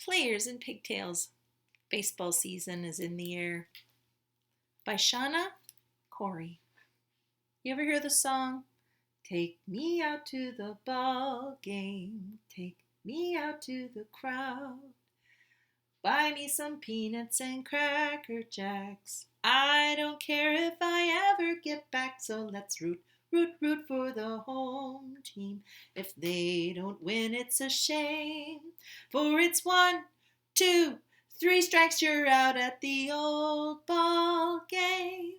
Players in Pigtails. Baseball season is in the air. By Shana Corey. You ever hear the song? Take me out to the ball game. Take me out to the crowd. Buy me some peanuts and Cracker Jacks. I don't care if I ever get back, so let's root for the home team. If they don't win, it's a shame. For it's 1, 2, 3 strikes, you're out at the old ball game.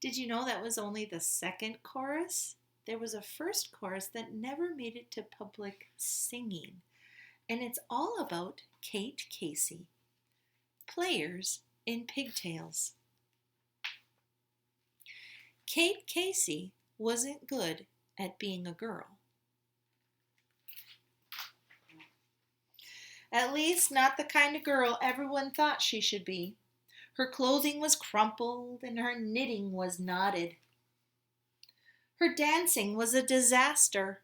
Did you know that was only the second chorus? There was a first chorus that never made it to public singing. And it's all about Kate Casey. Players in Pigtails. Kate Casey wasn't good at being a girl. At least not the kind of girl everyone thought she should be. Her clothing was crumpled and her knitting was knotted. Her dancing was a disaster.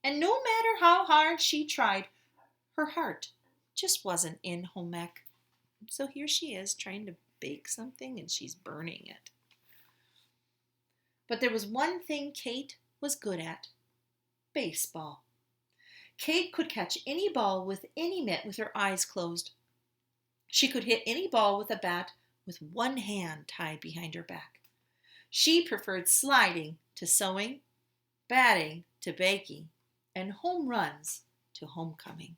And no matter how hard she tried, her heart just wasn't in home ec. So here she is trying to bake something and she's burning it. But there was one thing Kate was good at: baseball. Kate could catch any ball with any mitt with her eyes closed. She could hit any ball with a bat with one hand tied behind her back. She preferred sliding to sewing, batting to baking, and home runs to homecoming.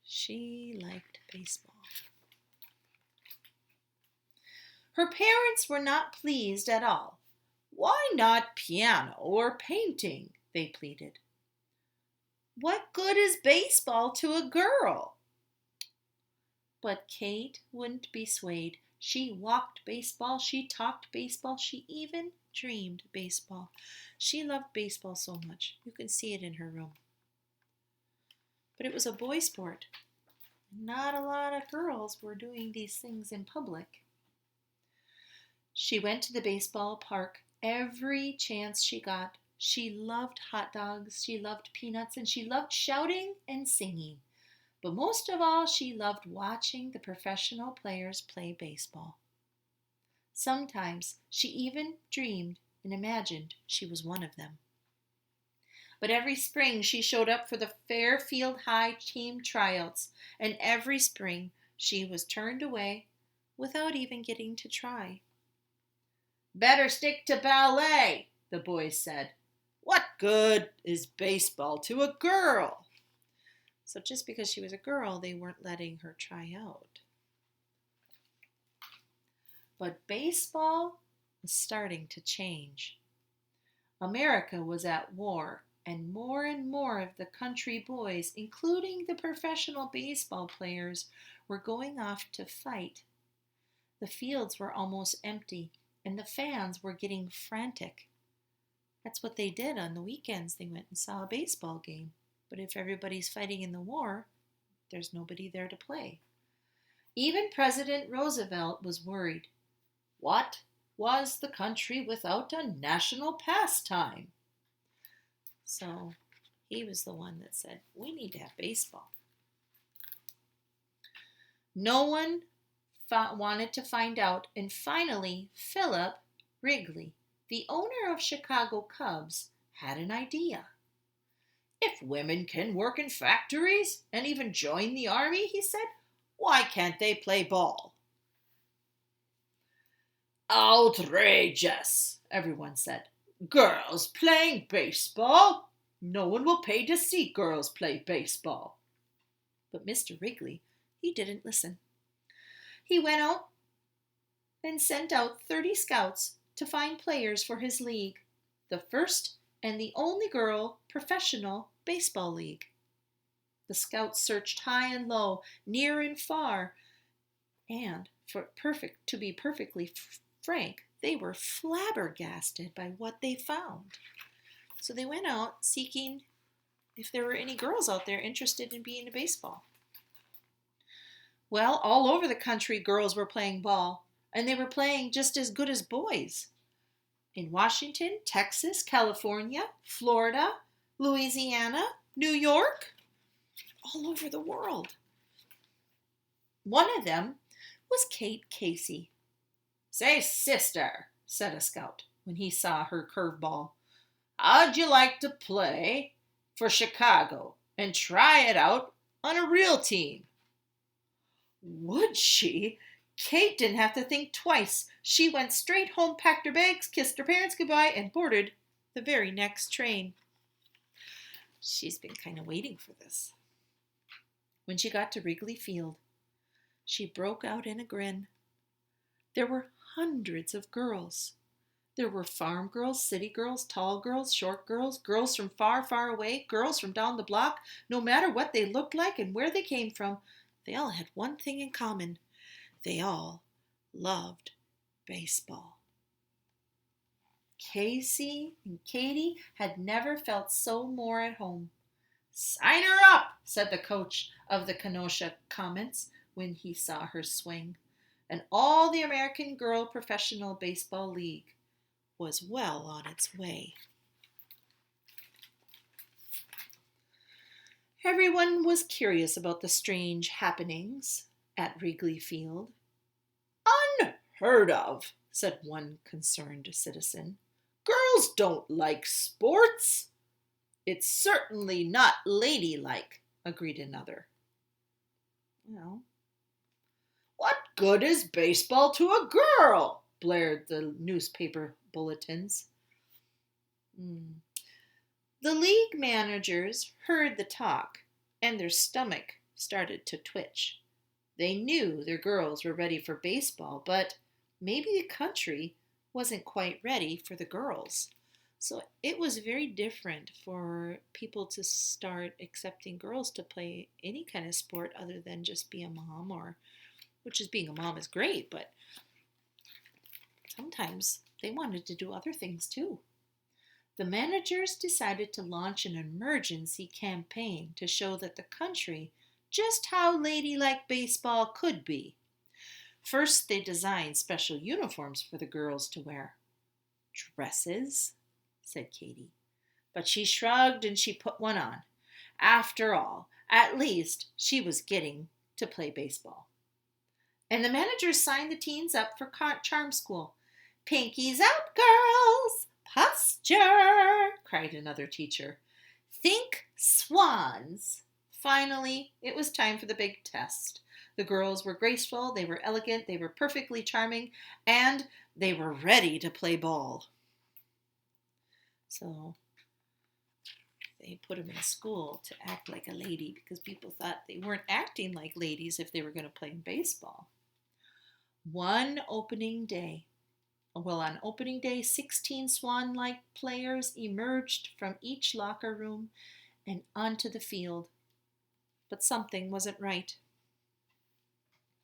She liked baseball. Her parents were not pleased at all. Why not piano or painting? They pleaded. What good is baseball to a girl? But Kate wouldn't be swayed. She walked baseball, she talked baseball, she even dreamed baseball. She loved baseball so much. You can see it in her room. But it was a boy sport. Not a lot of girls were doing these things in public. She went to the baseball park every chance she got. She loved hot dogs, she loved peanuts, and she loved shouting and singing. But most of all, she loved watching the professional players play baseball. Sometimes she even dreamed and imagined she was one of them. But every spring she showed up for the Fairfield High team tryouts, and every spring she was turned away without even getting to try. Better stick to ballet, the boys said. What good is baseball to a girl? So just because she was a girl, they weren't letting her try out. But baseball was starting to change. America was at war, and more of the country boys, including the professional baseball players, were going off to fight. The fields were almost empty, and the fans were getting frantic. That's what they did on the weekends. They went and saw a baseball game. But if everybody's fighting in the war, there's nobody there to play. Even President Roosevelt was worried. What was the country without a national pastime? So he was the one that said, we need to have baseball. No one wanted to find out, and finally Philip Wrigley, the owner of Chicago Cubs, had an idea. If women can work in factories and even join the army, he said, why can't they play ball? Outrageous, everyone said. Girls playing baseball? No one will pay to see girls play baseball. But Mr. Wrigley, he didn't listen. He went out and sent out 30 scouts to find players for his league, the first and the only girl professional baseball league. The scouts searched high and low, near and far, and to be perfectly frank, they were flabbergasted by what they found. So they went out seeking if there were any girls out there interested in being a baseball. Well, all over the country, girls were playing ball, and they were playing just as good as boys. In Washington, Texas, California, Florida, Louisiana, New York, all over the world. One of them was Kate Casey. "Say, sister," said a scout when he saw her curveball, "how'd you like to play for Chicago and try it out on a real team?" Would she? Kate didn't have to think twice. She went straight home, packed her bags, kissed her parents goodbye, and boarded the very next train. She's been kind of waiting for this. When she got to Wrigley Field, she broke out in a grin. There were hundreds of girls. There were farm girls, city girls, tall girls, short girls, girls from far, far away, girls from down the block. No matter what they looked like and where they came from, they all had one thing in common. They all loved baseball. Casey and Katie had never felt so more at home. "Sign her up," said the coach of the Kenosha Comets when he saw her swing. And all the American Girl Professional Baseball League was well on its way. Everyone was curious about the strange happenings at Wrigley Field. "Unheard of," said one concerned citizen. "Girls don't like sports." "It's certainly not ladylike," agreed another. Well, "What good is baseball to a girl?" blared the newspaper bulletins. The league managers heard the talk, and their stomach started to twitch. They knew their girls were ready for baseball, but maybe the country wasn't quite ready for the girls. So it was very different for people to start accepting girls to play any kind of sport other than just be a mom, or which is being a mom is great, but sometimes they wanted to do other things too. The managers decided to launch an emergency campaign to show that the country just how ladylike baseball could be. First, they designed special uniforms for the girls to wear. "Dresses?" said Katie. But she shrugged and she put one on. After all, at least she was getting to play baseball. And the managers signed the teens up for charm school. "Pinkies out, girls! Posture!" cried another teacher. "Think swans!" Finally, it was time for the big test. The girls were graceful, they were elegant, they were perfectly charming, and they were ready to play ball. So they put them in school to act like a lady because people thought they weren't acting like ladies if they were going to play baseball. On opening day, 16 swan-like players emerged from each locker room and onto the field. But something wasn't right.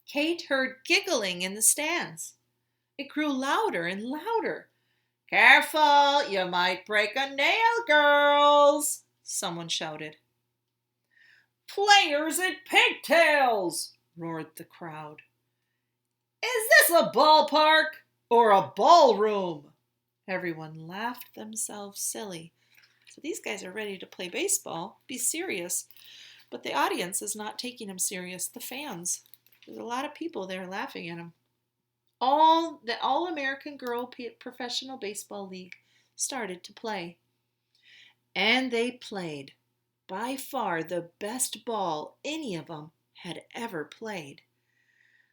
Kate heard giggling in the stands. It grew louder and louder. "Careful, you might break a nail, girls," someone shouted. "Players at Pigtails," roared the crowd. "Is this a ballpark or a ballroom?" Everyone laughed themselves silly. So these guys are ready to play baseball, be serious, but the audience is not taking them serious. The fans, there's a lot of people there laughing at them. The All-American Girl Professional Baseball League started to play. And they played. By far the best ball any of them had ever played.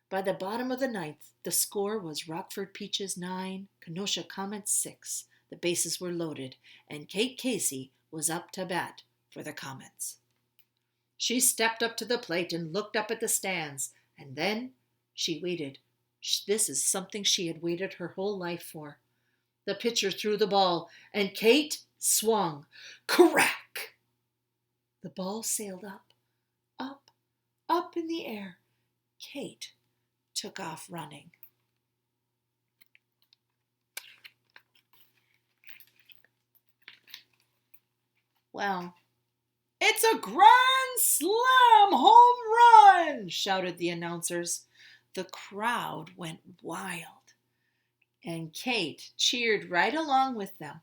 By the bottom of the ninth, the score was Rockford Peaches 9, Kenosha Comets 6. The bases were loaded, and Kate Casey was up to bat for the Comets. She stepped up to the plate and looked up at the stands, and then she waited. This is something she had waited her whole life for. The pitcher threw the ball, and Kate swung. Crack! The ball sailed up, up, up in the air. Kate took off running. Well, "It's a grand slam home run!" shouted the announcers. The crowd went wild, and Kate cheered right along with them,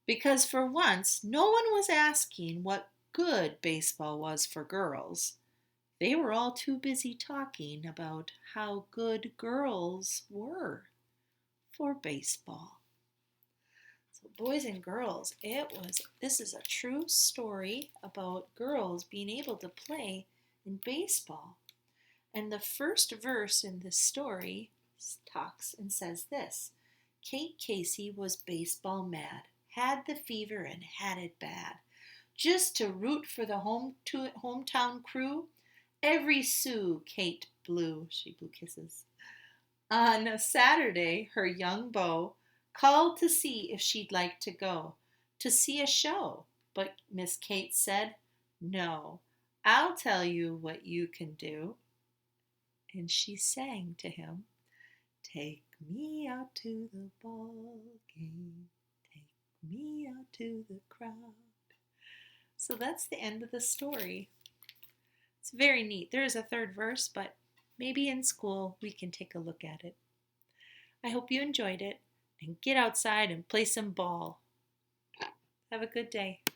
because for once no one was asking what good baseball was for girls. They were all too busy talking about how good girls were for baseball. So boys and girls, this is a true story about girls being able to play in baseball. And the first verse in this story talks and says this: Kate Casey was baseball mad, had the fever and had it bad. Just to root for the hometown crew, every sou Kate blew. She blew kisses. On a Saturday, her young beau called to see if she'd like to go to see a show. But Miss Kate said, "No, I'll tell you what you can do." And she sang to him, "Take me out to the ball game, take me out to the crowd." So that's the end of the story. It's very neat. There is a third verse, but maybe in school we can take a look at it. I hope you enjoyed it and get outside and play some ball. Have a good day.